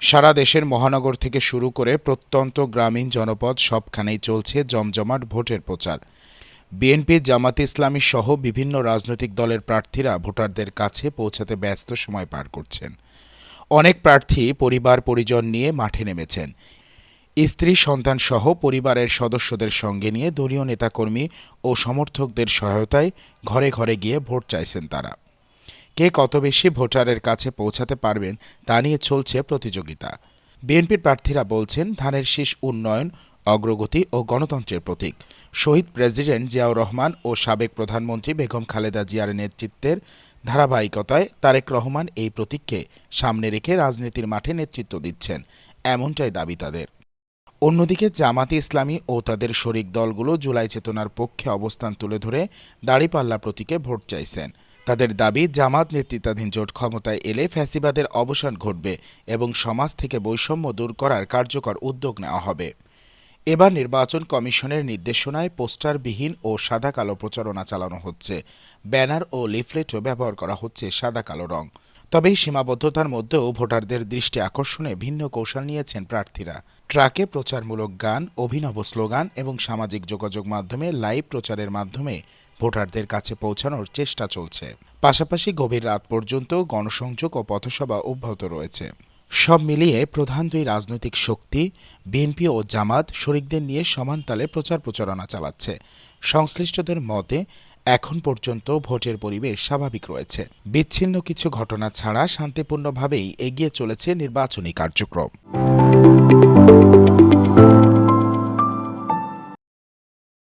সারা দেশের মহানগর থেকে শুরু করে প্রত্যন্ত গ্রামীণ জনপদ সবখানেই চলছে জমজমাট ভোটের প্রচার। বিএনপি, জামাতে ইসলামী সহ বিভিন্ন রাজনৈতিক দলের প্রার্থীরা ভোটারদের কাছে পৌঁছাতে ব্যস্ত সময় পার করছেন। অনেক প্রার্থী পরিবার পরিজন নিয়ে মাঠে নেমেছেন। স্ত্রী সন্তান সহ পরিবারের সদস্যদের সঙ্গে নিয়ে দলীয় নেতাকর্মী ও সমর্থকদের সহায়তায় ঘরে ঘরে গিয়ে ভোট চাইছেন তারা। কে কত বেশি ভোটারের কাছে পৌঁছাতে পারবেন তা নিয়ে চলছে প্রতিযোগিতা। বিএনপির প্রার্থীরা বলছেন, ধানের শীষ উন্নয়ন, অগ্রগতি ও গণতন্ত্রের প্রতীক। শহীদ প্রেসিডেন্ট জিয়াউর রহমান ও সাবেক প্রধানমন্ত্রী বেগম খালেদা জিয়ার নেতৃত্বের ধারাবাহিকতায় তারেক রহমান এই প্রতীককে সামনে রেখে রাজনীতির মাঠে নেতৃত্ব দিচ্ছেন, এমনটাই দাবি তাদের। অন্যদিকে জামাতে ইসলামী ও তাদের শরিক দলগুলো জুলাই চেতনার পক্ষে অবস্থান তুলে ধরে দাঁড়িপাল্লা প্রতীকে ভোট চাইছেন। তাদের দাবি, জামাত নেতৃত্বাধীন জোট ক্ষমতায় এলে ফ্যাসিবাদের অবসান ঘটবে এবং সমাজ থেকে বৈষম্য দূর করার কার্যকর উদ্যোগ নেওয়া হবে। এবার নির্বাচন কমিশনের নির্দেশনায় পোস্টারবিহীন ও সাদা কালো প্রচারণা চালানো হচ্ছে। ব্যানার ও লিফলেটও ব্যবহার করা হচ্ছে সাদা কালো রং। তবে এই সীমাবদ্ধতার মধ্যেও ভোটারদের দৃষ্টি আকর্ষণে ভিন্ন কৌশল নিয়েছেন প্রার্থীরা। ট্রাকে প্রচারমূলক গান, অভিনব স্লোগান এবং সামাজিক যোগাযোগ মাধ্যমে লাইভ প্রচারের মাধ্যমে ভোটারদের কাছে পৌঁছানোর চেষ্টা চলছে। পাশাপাশি গভীর রাত পর্যন্ত গণসংযোগ ও পথসভা অব্যাহত রয়েছে। সব মিলিয়ে প্রধান দুই রাজনৈতিক শক্তি বিএনপি ও জামাত শরিকদের নিয়ে সমান তালে প্রচার প্রচারণা চালাচ্ছে। সংশ্লিষ্টদের মতে এখন পর্যন্ত ভোটের পরিবেশ স্বাভাবিক রয়েছে। বিচ্ছিন্ন কিছু ঘটনা ছাড়া শান্তিপূর্ণভাবেই এগিয়ে চলেছে নির্বাচনী কার্যক্রম।